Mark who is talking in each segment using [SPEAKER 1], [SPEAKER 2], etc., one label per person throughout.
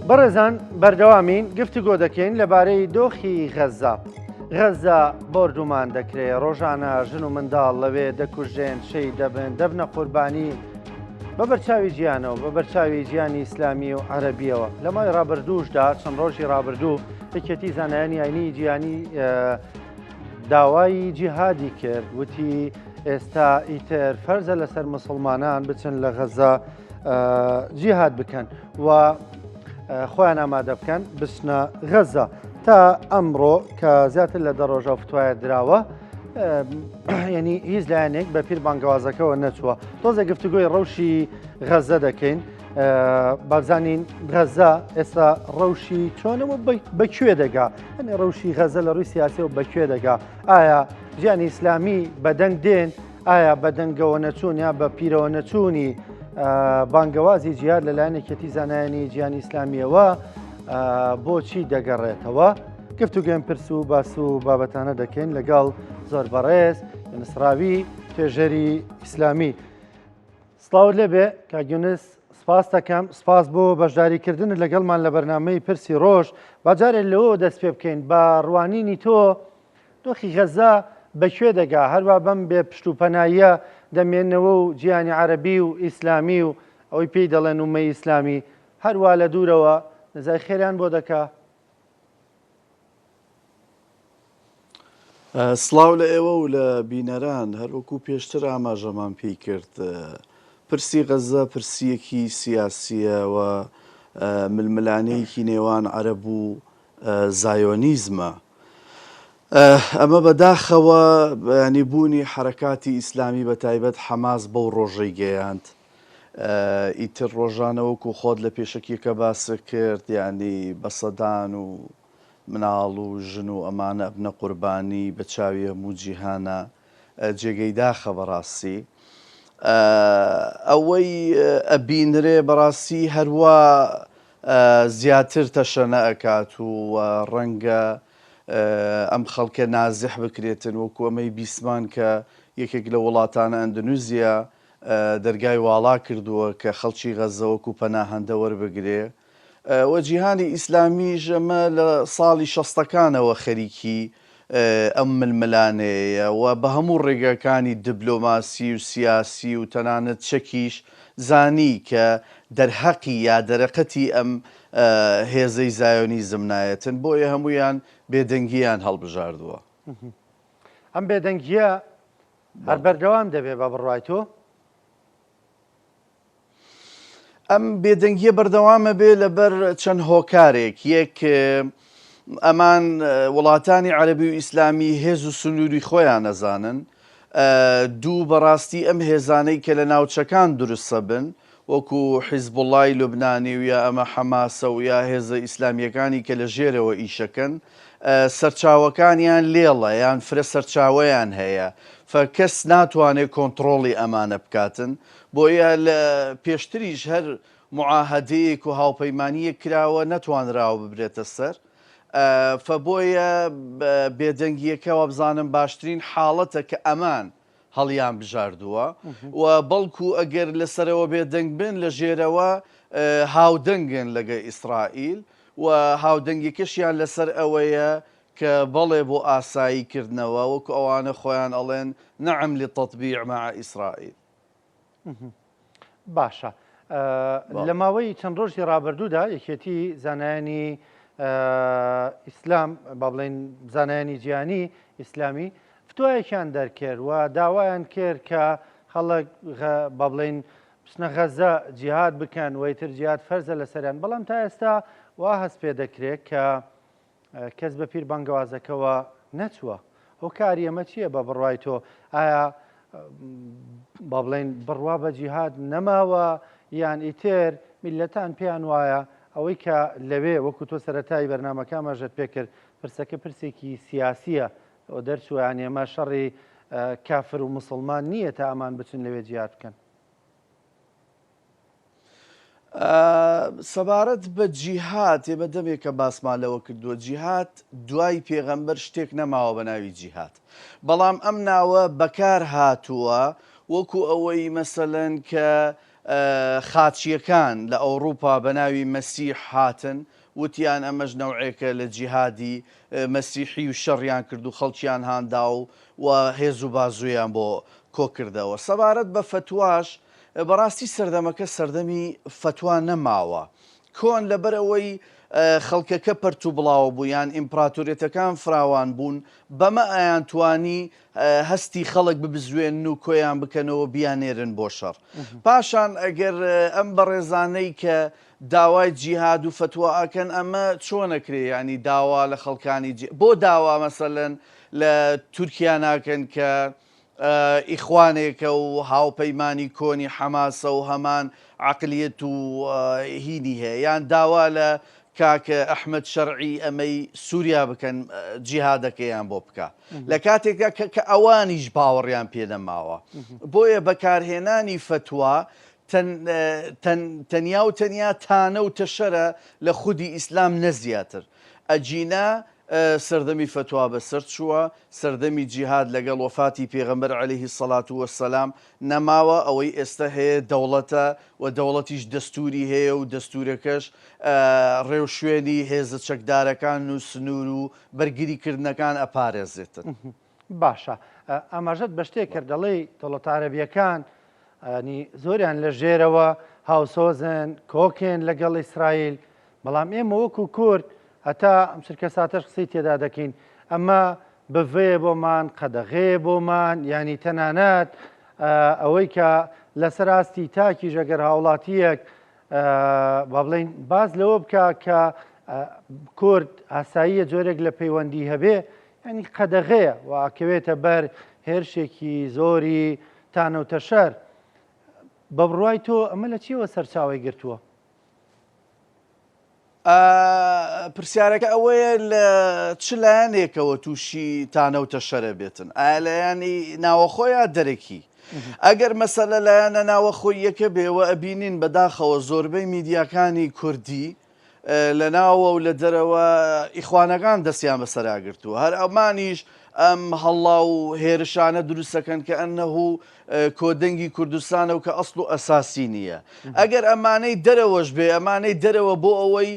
[SPEAKER 1] بەڕێزان بەردەوامین گفتوگۆ دەکەین لەبارەی دۆخی غەزا. غەزا بردومان دەکرێت، ڕۆژانە ژن و منداڵ لەوێ دەکوژێن، شەی دەبن، دەبنە قوربانی بە بەرچاوی ژیانەوە، بە بەرچاوی ژیانی ئیسلامی و عەرەبیەوە. لە مای ڕابردووشدا چەند ڕۆژی ڕابردوو یەکێتی زانایانی ئاینی جیهانی داوای جیهادی کرد، وتی ئێستا ئیتر فەرزە لەسەر مسلمانان بچن لە غەزا جیهاد بکەن و خۆیان ئامادە بکەن بچنە غەزا. تا ئەمڕۆ کە زیاتر لە 10 ڕۆژە فتوایە دراوە، یعنی هیچ لایەنێک بە پیر بانگەوازەکەەوە نەچووە. تۆزە گفتوگۆی ڕەوشی غەزە دەکەین. بابزانین غەزا ئێستا ڕەوشی چۆنەوە بەکوێ دەگا، ئەنێ ڕەوشی غەزە لە ڕووی سیاسیەوە بەکوێ دەگا؟ ئایا ژیانی ئیسلامی بەدەنگ دێن، ئایا بەدەنگەوە نەچوون یا بە پیرەوە نەچوونی بانگەوازی جیهاد لەلایەنێکەتی زانایانی گیانی ئیسلامیەوە بۆچی دەگەڕێتەوە؟ گفتوگوێن پرس و باس و بابەتانە دەکەین لەگەڵ زۆر بەڕێز نسراوی توێژەری ئیسلامی. سڵاو لێبێ کاگیونس، سپاس دەکەم، سپاس بۆ بەشداریکردن لەگەڵمان لە بەرنامەی پرسی ڕۆژ. باجارێک لەوە دەست پێ بکەین بە ڕوانینی تۆ دۆخی غەزا بەکوێ دەگا، هەروە بەم بێ پشت و پەناییە دەمێنەوە و جیهانی عەرەبی و ئیسلامی و ئەوەی پێی دەڵێن ومەی ئیسلامی هەروە لە دوورەوە نزای خێریان بۆ دەکا.
[SPEAKER 2] سڵاو لە ئێوە و لە بینەران، هەروەکو پێشتر ئاماژەمان پێی کرد. پرسی غەزە پرسیەکی سیاسیە و ململانەیەکی نێوان عەرەب و زایۆنیزمە. ئەمە بەداخەوە بەیانیبوونی حرەکاتی ئیسلامی بە تایبەت حەماس بەو ڕۆژەی گەیاند. ئیتر ڕۆژانەوەکو خۆت لە پێشەکیەکە باسە کرد، یعنی بەسەدان و مناڵ و ژن و ئەمانە بنە قوربانی بە چاوی هەموو جیهانە جێگەی داخە. بەڕاستی ئەوەی ئەبینرێ بەڕاستی هەروە زیاتر تەشەنە ئەکات و ڕەنگە ئەم خەڵکە نازح بکرێتن، وەکو ئەمەی بیسمان کە یەکێک لە وڵاتانە ئەندونوزیا دەرگای واڵا کردووە کە خەڵکی غەزەوەکو پەناهەندە وەربگرێ. وە جیهانی ئیسلامیش ئەمە لە ساڵی 60ەکانەوە خەریکی ئەم ململانەیە و بە هەموو ڕێگەکانی دیبلۆماسی و سیاسی و تەنانەت چەکیش زانی کە دەرهەقی یا دەرەقەتی ئەم هێزەی زایۆنیزم نایەتن، بۆیە هەمویان بێدەنگیان هەڵبژاردووە.
[SPEAKER 1] ئەم بێدەنگیە هەر بەردەوام دەبێ بە بڕوای تۆ؟
[SPEAKER 2] ئەم بێدەنگیە بەردەوامە بێ لەبەر چەند هۆکارێک. یەک، ئەمان وڵاتانی عەرەبی و ئیسلامی هێز و سنووری خۆیان نەزانن. دوو، بەڕاستی ئەم هێزانەی کە لە ناوچەکان دروستە بن، وەکو حیزبوڵڵای لوبنانی و یا ئەمە حەماسە و یا هێزە ئیسلامیەکانی کە لە ژێرەوە ئیشەکەن، سەرچاوەکانیان لێڵە یان فرە سەرچاوەیان هەیە، کەس ناتوانێت کۆنتترۆڵی ئەمانە بکاتن. بۆیە لە پێشتریش هەر معاهدەیەک و هاوپەیمانیەک کراوە نەتوانراوە ببرێتە سەر. بۆیە بێدەنگیەکەوە بزانم باشترین حاڵەتە کە ئەمان هەڵیان بژاردووە و بەڵکو ئەگەر لەسەرەوە بێدەنگ بن لە ژێرەوە هاودەنگن لەگە ئیسرائیل و هاودەنگیەکەشیان لەسەر ئەوەیە کە بەڵێ بۆ ئاساییکردنەوە، وەکو ئەوانە خۆیان ئەڵێن نەعم لتەطبیع مع ئیسرائیل.
[SPEAKER 1] باشە، لە ماوەی چەند ڕۆژی ڕابردوودا یەکێتی زانایانی ئیسلام، با بڵێن زانایانی جیهانی ئیسلامی، فتوایەکیان دەرکرد و داوایان کرد کە خەڵک با بڵێن بچنە غەزە جیهاد بکەن و ئیتر جیهاد فەرزە لەسەریان. بەڵام تا ئێستا وا هەست پێ دەکرێت کە کەس بە پیر بانگەوازەکەەوە نەچووە. هۆکاری ئەمە چییە بە بڕوای تۆ؟ ئایا با بڵێن بڕوا بە جیهاد نەماوە یان ئیتر میلەتان پێیان وایە ئەوەی کە لەوێ وەکو تۆ سەرەتای بەرنامەکانمەژەت پێکرد پرسەکە پرسێکی سیاسیە ئەو دەرچوویان ئێمە شەڕی کافر و مسلمان نییە تا ئەمان بچن لەوێ جیهاد بکەن؟
[SPEAKER 2] سەبارەت بە جیهاد ئێمە دەمێکە باسمان لەوە کردووە، جیهاد دوای پێغەمبەر شتێک نەماوە بە ناوی جیهاد، بەڵام ئەم ناوە بەکار هاتووە وەکو ئەوەی مەسەلەن کە خاچیەکان لە ئەوروپا بە ناوی مەسیح هاتن وتیان ئەمەش نەوعێکە لە جیهادی مەسیحی و شەڕیان کرد و خەڵکیان هاندا و هێز و بازوویان بۆ کۆکردەوە. سەبارەت بە فتواش بەڕاستی سەردەمەکە سەردەمی فتوا نەماوە. کۆن لەبەرەوەی خەڵکەکە پەرت و بڵاو بوویان ئیمپراتۆرێتەکان فراوان بوون بەمە ئایانتوانی هەستی خەڵک ببزوێن و کۆیان بکەنەوە بیانێرن بۆ شەڕ. پاشان ئەگەر ئەم بەڕێزانەی کە داوای جیهاد و فتوا ئەکەن ئەمە چۆنەکرێ ینی داوا لە خەڵکانی بۆ داوا مەسەلەن لە تورکیا ناکەن کە ئیخوانێکە و هاوپەیمانی کۆنی حەماسە و هەمان عقلیەت و هینی هەیە یان داوا لە کاکە ئەحمەد شەرعی ئەمەی سووریا بکەن جیهادەکەیان بۆ بکە لە کاتێکدا کە ئەوانیش باوەڕیان پێ نەماوە. بۆیە بەکارهێنانی فتوا تەنیا و تەنیا تانە و تەشەرە لە خودی ئیسلام نەزیاتر. ئەجینا سەردەمی فتوا بەسەر چووە، سەردەمی جیهاد لەگەڵ وەفاتی پێغەمبەر عەلەیهی سەڵات وەسەلام نەماوە. ئەوەی ئێستا هەیە دەوڵەتە و دەوڵەتیش دەستوری هەیە و دەستورەکەش ڕێوشوێنی هێزە چەکدارەکان و سنوور و بەرگریکردنەکان ئەپارێزێتن.
[SPEAKER 1] باشە ئاماژەت بە شتێک کرد دەڵێی دەوڵەتە عەرەبیەکان زۆریان لە ژێرەوە هاوسۆزن کۆکێن لەگەڵ ئیسرائیل، بەڵام ئێمە وەکو کورد هەتا ئەم شرکە ساتەش قسەی تێدا دەکەین ئەمە بڤەیە بۆمان قەدەغەیە بۆمان ینی تەنانەت ئەوەی کە لەسەر ئاستی تاکیش ئەگەر هاوڵاتیەک با بڵێن باز لەوە بکە کە کورد ئاساییە جۆرێک لە پەیوەندی هەبێ ینی قەدەغەیە واکەوێتە بەر هێرشێکی زۆری تانە و تەشەر. بە بڕوای تۆ ئەمە لە چیەوە سەرچاوی گرتووە؟
[SPEAKER 2] پرسیارەکە ئەوەیە لە چ لایەنێکەوە تووشی تانە و تەشەرە بێتن، ئایا لایەنی ناوەخۆیان دەرەکی؟ ئەگەر مەسەلە لایەنە ناوەخۆی یەکە بێەوە ئەبینین بەداخەوە زۆربەی میدیاکانی کوردی لە ناوە و لە دەرەوە ئیخوانەکان دەستیان بەسەراگرتووە، هەر ئەمانیش ئەم هەڵا و هێرشانە دروستەکەن کە ئەنەهوو کۆدەنگی کوردستانە و کە ئەسڵ و ئەساسی نییە. ئەگەر ئەمانەی دەرەوەش بێ ئەمانەی دەرەوە بۆ ئەوەی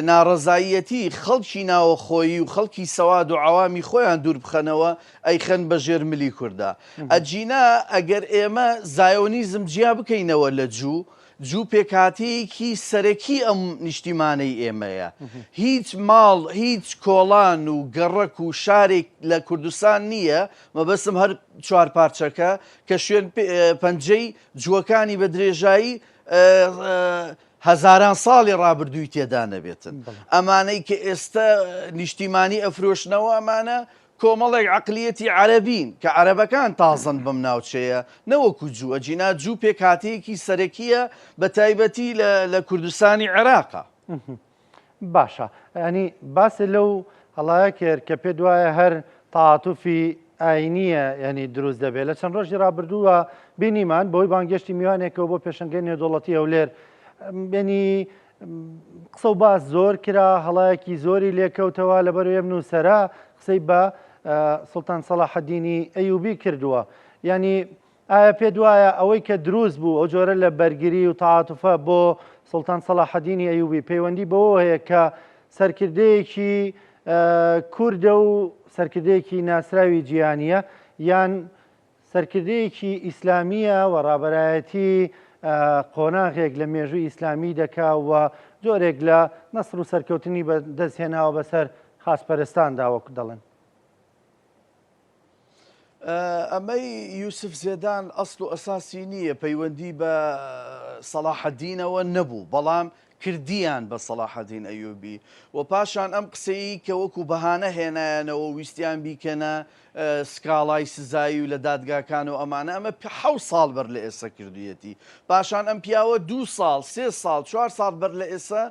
[SPEAKER 2] ناڕەزایەتی خەڵکی ناوەخۆیی و خەڵکی سەواد و عوامی خۆیان دوور بخەنەوە ئەیخەن بە ژێر ملی کووردا. ئەجینا ئەگەر ئێمە زایۆنیزم جیا بکەینەوە لە جوو پێکاتەیەکی سەرەکی ئەم نیشتیمانەی ئێمەیە. هیچ ماڵ هیچ کۆڵان و گەڕەک و شارێک لە کوردستان نییە مەبەستم هەر چوار پارچەکە کە شوێن پەنجەی جووەکانی بە درێژایی هەزاران ساڵی ڕابردووی تێدا نەبێتن. ئەمانەی کە ئێستا نیشتیمانی ئەفرۆشنەوە ئەمانە کۆمەڵێک عقلیەتی عەرەبین کە عەرەبەکان تازن بەم ناوچەیە نەوەکو جوو. ئەجینا جوو پێکاتەیەکی سەرەکیە بە تایبەتی لە کوردستانی عێراقا.
[SPEAKER 1] باشە ینی باسی لەو هەڵایە کرد کە پێ دوایە هەر تاعاتوفی ئاینیە ینی دروست دەبێت. لە چەند ڕۆژی ڕابردووە بینیمان بۆی بانگشتی میوانێکەوە بۆ پێشەنگەی نێودەوڵەتی هەولێر بینی قسە و باس زۆر کرا هەڵایەکی زۆری لێکەوتەوە لەبەر نووسەرا قسەی بە سوڵتان سەلاحەدینی ئەیوبی کردووە. ینی ئایا پێ دوایە ئەوەی کە دروست بوو ئەو جۆرە لە بەرگری و تاعاتوفە بۆ سوڵتان سەلاحەدینی ئەیوبی پەیوەندی بەوە هەیە کە سەرکردەیەکی کوردە و سەرکردەیەکی ناسراوی جیهانیە یان سەرکردەیەکی ئیسلامیە و ڕابەرایەتی قۆناغێک لە مێژووی ئیسلامی دەکا و جۆرێک لە نەسڕ و سەرکەوتنی دەستهێناوە بەسەر خاسپەرستاندا وەکو دەڵێن.
[SPEAKER 2] ئەمەی یوسف زێدان ئەسڵ و ئەساسی نییە پەیوەندی بە سەلاحەدینەوە نەبوو، بەڵام کردیان بە سەلاحەدین ئەیوبی و پاشان ئەم قسەی کە وەکو بەهانە هێنایانەوە ویستیان بیکەنە سکاڵای سزایی و لە دادگاکان و ئەمانە ئەمە 7 ساڵ بەر لە ئێستا کردویەتی. پاشان ئەم پیاوە 2 ساڵ 3 ساڵ 4 ساڵ بەر لە ئێستا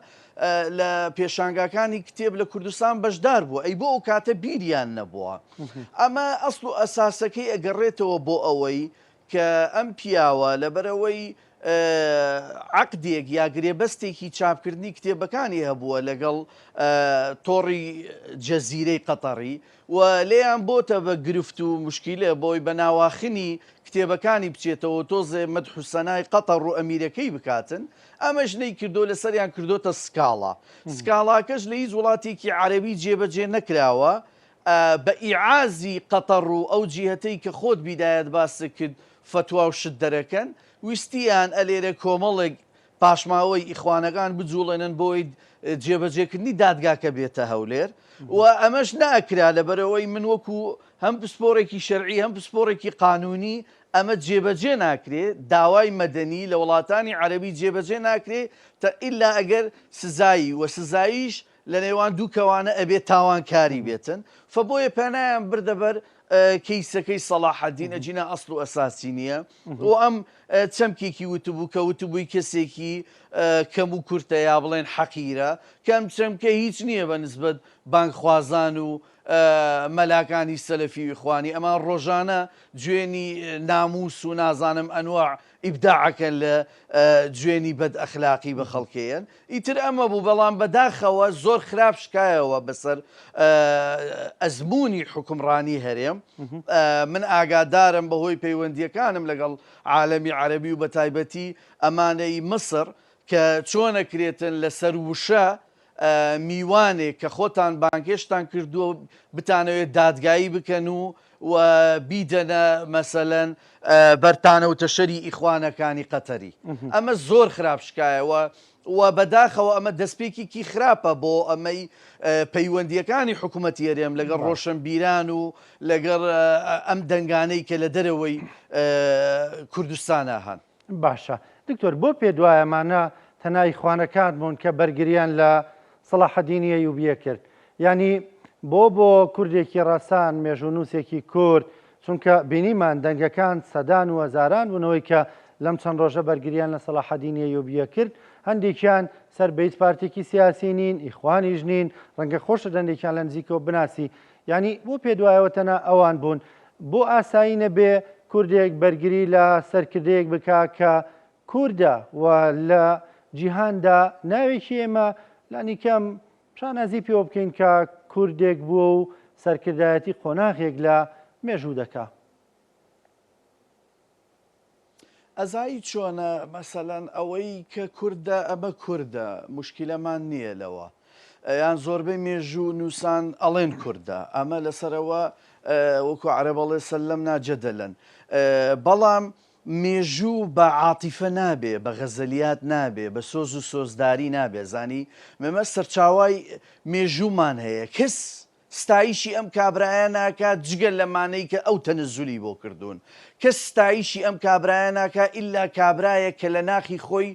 [SPEAKER 2] لە پێشانگاکانی کتێب لە کوردستان بەشدار بووە، ئەی بۆ ئەو کاتە بیریان نەبووە. ئەمە ئەسڵ و ئەساسەکەی ئەگەڕێتەوە بۆ ئەوەی کە ئەم پیاوە لەبەرەوەی عقدێک یا گرێبەستێکی چاپکردنی کتێبەکانی هەبووە لەگەڵ تۆڕی جەزیرەی قەتەڕی و لێیان بۆتە بە گرفت و مشکیلە بۆی بە ناواخنی کتێبەکانی بچێتەوە تۆزێ مەدحوسەنای قەتەڕ و ئەمیرەکەی بکاتن ئەمەش نەی کردو لەسەریان کردوتە سکاڵا سکاڵاکەش لە هیچ وڵاتێکی عەرەبی جێبەجێ نەکراوە بە ئیعازی قەتەڕ و ئەو جیهەتەی کە خۆت بیدایەت باسە کرد فتوا و شت دەرەکەن ویستیان ئەلێرە کۆمەڵێک پاشماوەی ئیخوانەکان بجوڵێنن بۆی جێبەجێکردنی دادگاکە بێتە هەولێر و ئەمەش ناکرا لەبەرەوەی من وەکو هەم پسپۆرێکی شەرعی هەم پسپۆرێکی قانونی ئەمە جێبەجێ ناکرێت داوای مەدەنی لە وڵاتانی عەرەبی جێبەجێ ناکرێت تا ئیلا ئەگەر سزایی و سزاییش لە نێوان دوو کەوانە ئەبێت تاوانکاری بێتن فبۆیە پێنایان بردەبەر کەیسەکەی سەلاحەدین ئەجینە ئەسڵ و ئەساسی نییە و ئەم چەمکێکی وتبوو کە وتبووی کەسێکی کەم و کورتە یا بڵێن حەقیرە کەم چەمکە هیچ نییە بە نسبەت بانکخوازان و مەلاکانی سەلەفی ئیخوانی ئەمان ڕۆژانە گوێنی ناموس و نازانم ئەنواع ئیبداعەکەن لە گوێنی بەد ئەخلاقی بە خەڵکەیەن ئیتر ئەمە بوو بەڵام بەداخەوە زۆر خراپ شکایەوە بەسەر ئەزمموی حکومڕانی هەرێم من ئاگادارم بەهۆی پەیوەندیەکانم لەگەڵ عالەمی عەرەبی و بە تایبەتی ئەمانەی مەسر کە چۆنەکرێتن لەسەر وشە میوانێک کە خۆتان بانکێشتان کردووە بتانەوێت دادگایی بکەن و بیدەنە مەسەلەن بەرتانە و تەشەری ئیخوانەکانی قەتەری ئەمە زۆر خراپ شکایەوە و بەداخەوە ئەمە دەستپێکێکی خراپە بۆ ئەمەی پەیوەندیەکانی حکوومەتی هەرێم لەگەڵ ڕۆشنبیران و لەگەڵ ئەم دەنگانەی کە لە دەرەوەی کوردستانە هەن.
[SPEAKER 1] باشە دکتۆر بۆ پێ دوایەمانە تەنای خوانەکان بوون کە بەرگریان لە سەلاحەدینی ئەیوبیە کرد ینی بۆ کوردێکی ڕەسان مێژوونووسێکی کورد چونکە بینیمان دەنگەکان سەدان و هەزاران بوونەوەی کە لەم چەند ڕۆژە بەرگریان لە سەلاحەدینی ئەیوبیە کرد هەندێکیان سەر بە هیچ پارتێکی سیاسی نین ئیخوانیش نین ڕەنگە خۆشە دەندێکیان لە نزیکەوە بناسی ینی بۆ پێ دوایەوە تەنە ئەوان بوون بۆ ئاسایی نەبێ کوردێک بەرگری لە سەرکردەیەک بکا کە کووردە و لە جیهاندا ناوێکی ئێمە لانیکەم شانازی پێوە بکەین کە کوردێک بووە و سەرکردایەتی قۆناغێک لە مێژوو دەکا.
[SPEAKER 2] ئەزایی چۆنە مەسەلەن ئەوەی کە کووردە ئەمە کووردە مشکلەمان نییە لەوە یان زۆربەی مێژوو نووسان ئەڵێن کووردە ئەمە لەسەرەوە وەکو عەرەبەڵێ سەلەم ناجەدەلەن بەڵام مێژوو بە عاتیفە نابێ بە غەزەلیات نابێ بە سۆز و سۆزداری نابێ زانی مەمە سەرچاوای مێژوومان هەیە کەس ستایشی ئەم کابرایە ناکات جگەل لەمانەی کە ئەو تەنەزولی بۆ کردوون کەس ستایشی ئەم کابرایە ناکات ئیلا کابرایە کە لە ناخی خۆی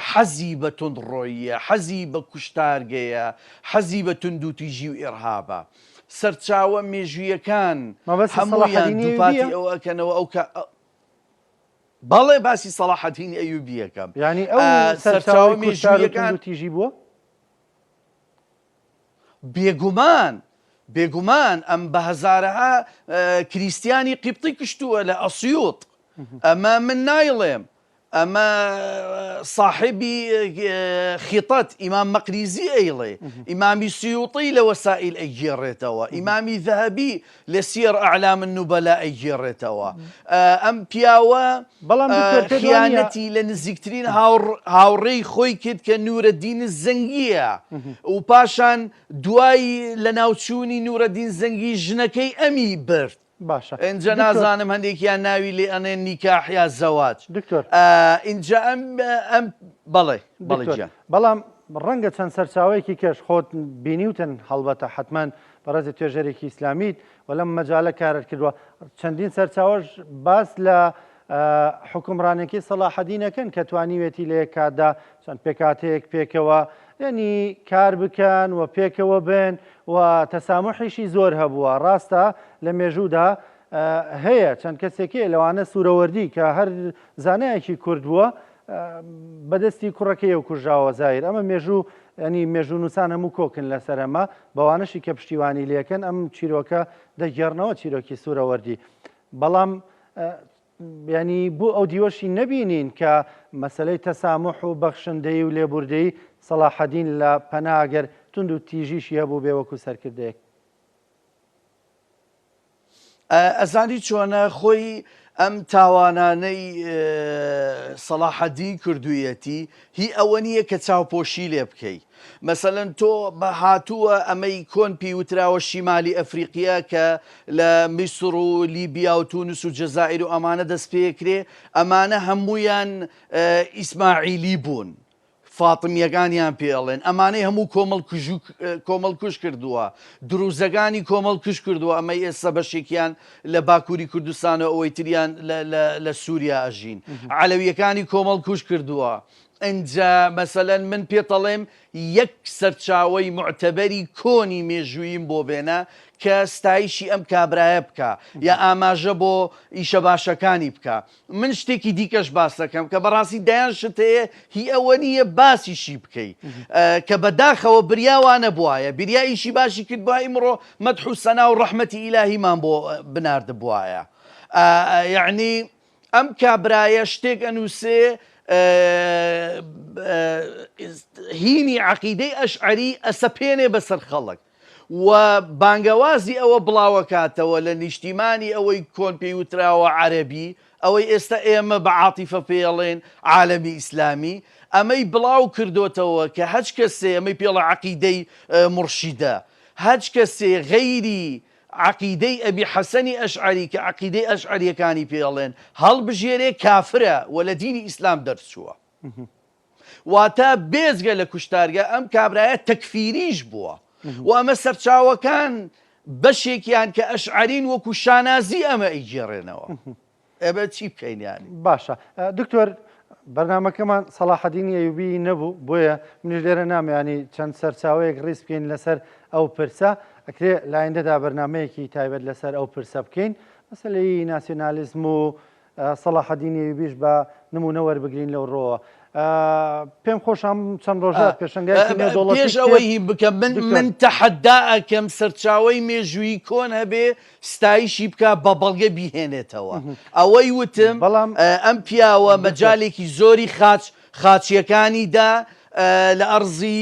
[SPEAKER 2] حەزی بە توندڕۆیە حەزی بە کوشتارگەیە حەزی بە توندوتیژی و ئێرهابە سەرچاوە مێژویەکان هەموویان دووپاتی ئەو ئەکەنەوە ئەو بەڵێ باسی سەلاحەدین ئەیوبیەکەم
[SPEAKER 1] ینی ئەو سەرچاوە مێژویەکان تیژی بووە
[SPEAKER 2] بێگومان ئەم بە هەزارەها کریسیانی قیبتی کشتووە لە ئەسیوط ئەمە من نایڵێم ئەمە صاحبی خیطەت ئیمام مەقریزی ئەیڵێ ئیمامی سیوطی لە وەسائل ئەیگێڕێتەوە ئیمامی ذەهەبی لە سیر ئەعلام النوبەلا ئەیگێڕێتەوە ئەم پیاوە خیانەتی لە نزیکترین هاوڕێی خۆی کرد کە نورەدین زەنگیە و پاشان دوایی لە ناوچوونی نورەدین زەنگی ژنەکەی ئەمی برد
[SPEAKER 1] باشە
[SPEAKER 2] اینجا نازانم هەندێکیان ناوی لێ ئەنێن نیکاح یا زەواج
[SPEAKER 1] دکتۆر
[SPEAKER 2] اینجا ئەم بەڵێ
[SPEAKER 1] بەڵام ڕەنگە چەند سەرچاوەیەکی کەش خۆت بینیوتن هەڵبەتە حتمان بەڕێزی توێژەرێکی ئیسلامیت و لەم مەجالە کارت کردووە چەندین سەرچاوەش باس لە حکومڕانێکی سەلاحەدینەکەن کە توانیوێتی لە یەکاتدا چەند پێکاتەیەک پێکەوە یعنی کار بکەن و پێکەوە بن و تەسامحیشی زۆر هەبووە ڕاستە لە مێژوودا هەیە چەند کەسێکی لەوانە سوورەوەردی کە هەر زانایەکی کورد بووە بەدەستی کوڕەکەی و کوژاوە زایر ئەمە مێژوو ینی مێژوو نووسان هەموو کۆکن لەسەر ئەمە بەوانەشی کە پشتیوانی لێکن ئەم چیرۆکە دەگەڕنەوە چیرۆکی سوورەوەردی بەڵام ینی بوو ئەو دیوەشی نەبینین کە مەسلەی تەسامح و بەخشندەی و لێبوردەی سەلاحەدین لە پەناگەر تند و تیژیشی هەبوو بێ وەکو سەرکردەیەک.
[SPEAKER 2] ئەزانی چۆنە خۆی ئەم تاوانانەی سەلاحەدین کردوویەتی هی ئەوە نییە کە چاوپۆشی لێ بکەیت. مەسەلەن تۆ بە هاتووە ئەمەی کۆن پیوتراوە شیمالی ئەفریقیا کە لە میسر و لیبیا و تونس و جەزائیر و ئەمانە دەست پێکرێ، ئەمانە هەموویان ئیسماعیلی بوون. فاتمیەکانیان پێڵێن ئەمانەی هەموو کۆمەڵکوش کردووە، دروزەکانی کۆمەڵکوش کردووە، ئەمەی ئێستا بەشێکیان لە باکووری کوردستان و ئەوەی تریان لە سووریا ئەژین، عەلەویەکانی کۆمەڵکوش کردووە. ئەنجا مەسەلەن من پێتەڵێم یەک سەرچاوەی معتەبەری کۆنی مێژووییم بۆ بێنە کە ستایشی ئەم کابرایە بکە یا ئاماژە بۆ ئیشە باشەکانی بکە. من شتێکی دیکەش باس دەکەم کە بەڕاستی دایان شت هەیە هی ئەوە نییە باسیشی بکەیت کە بەداخەوە بریاوانە بواە بریا ئیشی باشی کرد بە ئیمڕۆ مەدح و سەنا و ڕەحمەتی ئیلاهیمان بۆ بناردە بواە. یعنی ئەم کابرایە شتێک ئەنووسێ هینی عەقیدەی ئەشعەری ئەسەپێنێ بەسەر خەڵک و بانگەوازی ئەوە بڵاوەکاتەوە لە نیشتیمانی ئەوەی کۆن پێیوتراوە عەرەبی، ئەوەی ئێستا ئێمە بە عاتیفە پێڵێن عالەمی ئیسلامی، ئەمەی بڵاو کردوتەوە کە هەچ کەسێ ئەمەی پێڵە عەقیدەی مرشیدە، هەچ کەسێ غەیری عەقیدەی ئەبی حەسەنی ئەشعەری کە عەقیدەی ئەشعەریەکانی پێڵێن هەڵبژێرێ کافرە و لە دینی ئیسلام دەرچووە. واتە بێزگە لە کوشتارگە ئەم کابرایە تەکفیریش بووە و ئەمە سەرچاوەکان بەشێکیان کە ئەشعەرین وەکو شانازی ئەمە ئەیگێڕێنەوە. ئەبە چی بکەینیانی؟
[SPEAKER 1] باشە دکتۆر بەرنامەکەمان سەلاحەدین ئەیوبی نەبوو، بۆیە منیش لێرە نامێنی چەند سەرچاوەیەک ڕیز بکەین لەسەر ئەو پرسە، ئەکرێ لایەندەدا بەرنمەیەکی تایبەت لەسەر ئەو پرسە بکەین، مەسەلەی ناسیۆنالیزم و سەلاحەدین ئەیوبیش بە نمونە وەربگرین لەو ڕۆوە. پێم خۆشم چەند ڕۆژە
[SPEAKER 2] پێش ئەوەی بکەم من تەحەدا ئەکەم سەرچاوەی مێژووی کۆن هەبێ ستایشی بکە بە بەڵگە بیهێنێتەوە. ئەوەی وتم بەڵام ئەم پیاوە مەجالێکی زۆری خاچیەکانیدا لە ئەرزی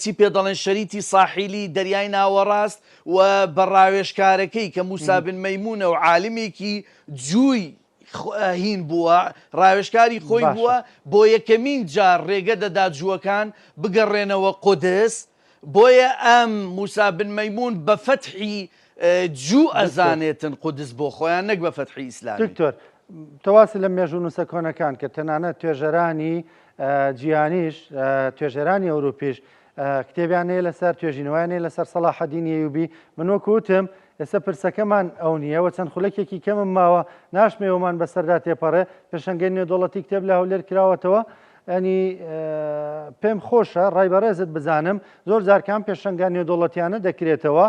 [SPEAKER 2] چی پێ دەڵێن شەریتی ساحیلی دەریای ناوەڕاست و بەڕاوێژکارەکەی کە موسا بن مەیمونە و عالمێکی جووی هین بووە ڕاوێژکاری خۆی بووە بۆ یەکەمین جار ڕێگە دەدا جووەکان بگەڕێنەوە قودس، بۆیە ئەم موسا بن مەیمون بە فەتحی جوو ئەزانێتن قودس بۆ خۆیان نەک بە فەتحی ئیسلامی.
[SPEAKER 1] دکتۆر تەواسی لە مێژوو نووسە کۆنەکان کە تەنانەت توێژەرانی جیهانیش توێژەرانی ئەوروپیش کتێبیانەیە لەسەر توێژینەوەیانەیە لەسەر سەلاحەدین ئەیوبی. من وەکوتم ئێستا پرسەکەمان ئەو نییەوە چەند خولەکێکی کەمم ماوە ناشمێوەمان بەسەردا تێپەڕێ پێشەنگەی نێودوڵەتی کتێب لە هەولێر کراوەتەوە. ینی پێم خۆشە ڕایبەڕێزت بزانم زۆر جارکان پێشەنگان نێودوڵەتیانە دەکرێتەوە،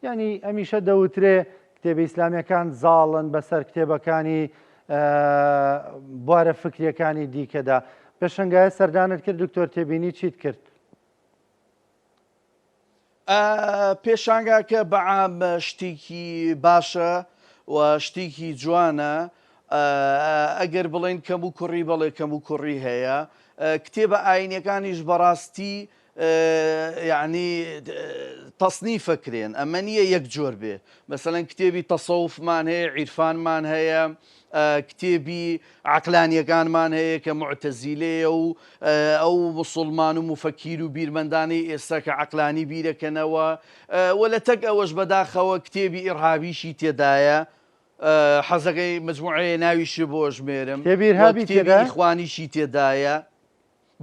[SPEAKER 1] ینی ئەمیشە دەوترێ کتێبی ئیسلامیەکان زاڵن بەسەر کتێبەکانی بوارە فکریەکانی دیکەدا. پێشەنگایە سەردانت کرد دکتۆر تێبینی چیت کرد؟
[SPEAKER 2] پێشانگاکە بەعام شتێکی باشە و شتێکی جوانە، ئەگەر بڵێن کەم و کوڕی بەڵێ کەم و کوڕی هەیە. کتێبە ئاینیەکانیش بەڕاستی یعنی تەصنیفەکرێن، ئەمە نییە یەک جۆر بێ. مەسەلەن کتێبی تەسەوفمان هەیە، عیرفانمان هەیە، کتێبی عەقلانیەکانمان هەیە کە معتەزیلەیە و ئەو موسڵمان و مفەکیر و بیرمەندانی ئێستا کە عەقلانی بیرەکەنەوە، وە لە تەک ئەوەش بەداخەوە کتێبی ئیرهابیشی تێدایە، حەزەکەی مجموعەیە ناویشی بۆ ژمێرم، کتێبی ئیخوانیشی تێدایە،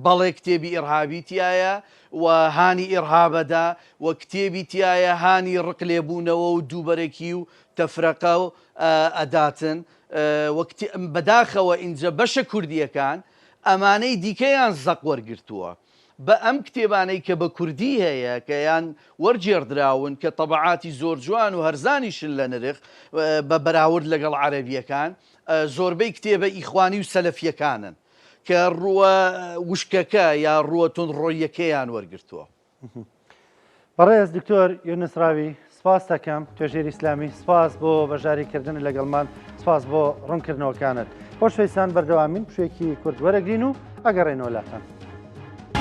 [SPEAKER 2] بەڵێ کتێبی ئیرهابی تایە و هانی ئیرهابەدا و کتێبی تایە هانی ڕق لێبوونەوە و دووبەرەکی و تەفرەقە و ئەداتن. بەداخەوە ئینجا بەشە کوردیەکان ئەمانەی دیکەیان زەق وەرگرتووە بە ئەم کتێبانەی کە بە کوردی هەیە کە یان وەرجێردراون کە تەبعاتی زۆر جوان و هەرزانیشن لە نرخ بە بەراورد لەگەڵ عەرەبیەکان، زۆربەی کتێبە ئیخوانی و سەلەفیەکانن کە ڕووە وشکەکە یا ڕووە تونڕۆیەکەیان وەرگرتووە.
[SPEAKER 1] بەڕێز دکتۆر یونس ڕاوی سپاس دەکەم توێژێری ئیسلامی سپاس بۆ بەژاریکردن لەگەڵمان سپاس بۆ ڕوونکردنەوەکانت خۆشەویستان بەردەوامین پشوێکی کورد وەرەگرین و ئەگەڕێنەوە لاتان.